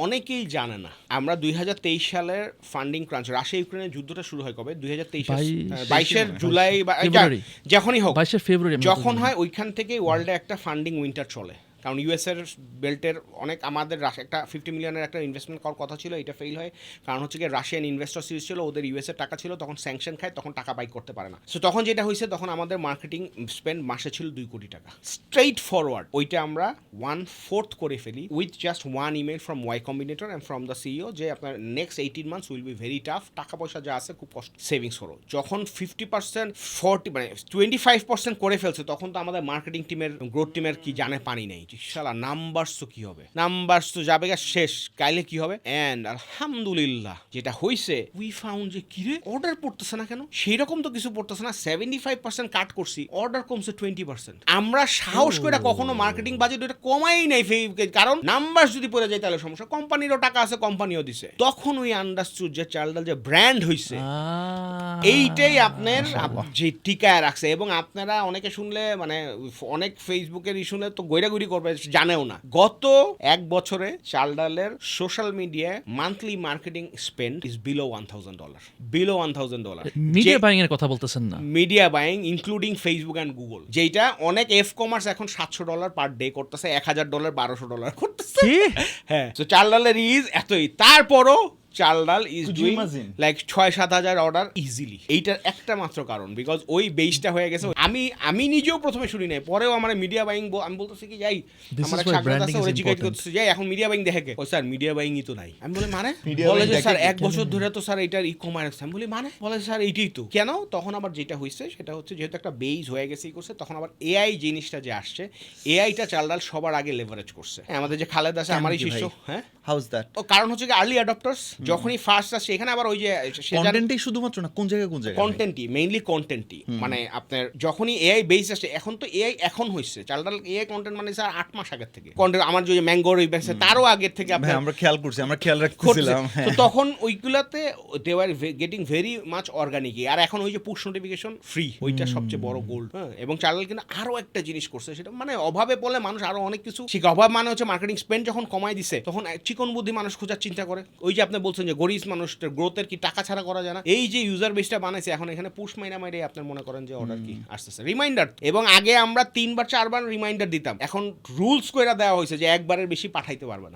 অনেকেই জানে না আমরা 2023 সালের ফান্ডিং ক্রাঞ্চ, রাশিয়া ইউক্রেনের যুদ্ধটা শুরু হয় কবে 2022 জুলাই বা যখনই হোক 22 ফেব্রুয়ারি যখন হয়, ওইখান থেকেই ওয়ার্ল্ডে একটা ফান্ডিং উইন্টার চলে। কারণ ইউএসের বেল্টের অনেক আমাদের একটা 50 মিলিয়নের একটা ইনভেস্টমেন্ট করার কথা ছিল, এটা ফেল হয়। কারণ হচ্ছে কি রাশিয়ান ইনভেস্টর সিরিজ ছিল, ওদের ইউএসের টাকা ছিল, তখন স্যাংশন খায়, তখন টাকা বাই করতে পারে না। সো তখন যেটা হয়েছে, তখন আমাদের মার্কেটিং স্পেন্ড মাসে ছিল 2 কোটি টাকা স্ট্রেইট ফরওয়ার্ড। ওইটা আমরা 1/4 করে ফেলি with just one email from Y Combinator and from the CEO যে আপনার next 18 months will be very tough, টাকা পয়সা যা আছে খুব কষ্ট সেভিংস করো। যখন 50% 40 মানে 25% করে ফেলছে, তখন তো আমাদের মার্কেটিং টিমের গ্রোথ টিমের কি জানে পানি নেই। শালা নাম্বারস তো কি হবে, নাম্বারস তো যাবে গা শেষ, কাইলে কি হবে। এন্ড আলহামদুলিল্লাহ যেটা হইছে, উই ফাউন্ড যে কিরে অর্ডার পড়তেছে না কেন, সেই রকম তো কিছু পড়তেছে না। 75% কাট করছি, অর্ডার কমছে 20%। আমরা সাহস করে কখনো মার্কেটিং বাজেট ওটা কমাই নাই, কারণ নাম্বার যদি পড়ে যায় তাহলে সমস্যা। কোম্পানিরও টাকা আছে, কোম্পানিও দিছে। তখন ওই আন্ডারস্টুড যে চালডাল যে ব্র্যান্ড হইছে, এইটাই আপনার যে টিকায় রাখছে। এবং আপনারা অনেকে শুনলে মানে অনেক ফেসবুকের শুনলে তো গৈরাগুড়ি করবে, জানেও না। গত 1 বছরে চাল ডালের সোশ্যাল মিডিয়ায় monthly marketing spend is below $1,000, below $1,000। Media buying এর কথা বলতেছেন না? Media buying including Facebook and Google, যেটা অনেক এফ কমার্স এখন $700 পার ডে করতেছে, $1,000 $1,200 করতেছে। হ্যাঁ, তো চাল ডালের ইজ এতই। তারপরও চাল ডাল ইজ ডুইং লাইক 6-7 হাজার অর্ডার ইজিলি। এইটার একটা মাত্র কারণ বিকজ ওই বেসটা হয়ে গেছে। আমি নিজেও প্রথমে শুনি নাই, পরেও আমার মিডিয়া বাইং আমি বলতেছি কি যাই আমার এক সাক্ষাৎ আছে, ওরে জিজ্ঞাসা করতেছি যাই এখন মিডিয়া বাইং দেখে কে, ও স্যার মিডিয়া বাইংই তো নাই। আমি বলি মানে, বলে যে স্যার 1 বছর ধরে তো স্যার এটার ই কমার্স। আমি বলি মানে, বলে স্যার এইটাই তো। কেন? তখন আবার যেটা হয়েছে সেটা হচ্ছে যেহেতু একটা বেস হয়ে গেছে ই করছে, তখন আবার এআই জিনিসটা যে আসছে, এআইটা চাল ডাল সবার আগে লেভারেজ করছে। আমাদের যে খালেদ আছে আমারই শিষ্য, হ্যাঁ হাউজ দ্যাট, তো কারণ হচ্ছে কি আর্লি অ্যাডপ্টার্স যখনই ফার্স্ট আসছে, এখানে আবার ওই যে কন্টেন্টই শুধুমাত্র না, কোন জায়গায় কন্টেন্টই মেইনলি কন্টেন্টই, মানে আপনার যখনই এআই বেস আসছে, এখন তো এআই এখন হইছে চালডাল এআই কন্টেন্ট মানে স্যার 8 মাস আগের থেকে কন্টেন্ট। আমার যে ম্যাঙ্গোর ওই ব্যাংক তারও আগের থেকে আমরা খেয়াল করছি, আমরা খেয়াল রাখছিলাম। তো তখন ওইগুলাতে they are getting very much organic. আর এখন ওই যে পুশ নোটিফিকেশন ফ্রি, ওইটা সবচেয়ে বড় গোল্ড। হ্যাঁ, এবং চালডাল কিন্তু আরো একটা জিনিস করছে, সেটা মানে অভাবে বলে মানুষ আরো অনেক কিছু শিখে। অভাব মানে হচ্ছে মার্কেটিং স্পেন্ড যখন কমাই দিছে, তখন চিকন বুদ্ধি মানুষ খোঁজার চিন্তা করে। ওই যে আপনি বলছেন যে গরিব মানুষের গ্রোথের কি টাকা ছাড়া করা যায় না, এই যে ইউজার বেসটা বানাইছে, এখন এখানে পুশ মাইরা মাইরে আপনার মনে করেন যে অর্ডার কি আসতেছে, রিমাইন্ডার। এবং আগে আমরা 3-4 বার রিমাইন্ডার দিতাম, এখন রুলস কইরা দেওয়া হয়েছে যে একবারের বেশি পাঠাইতে পারবে না।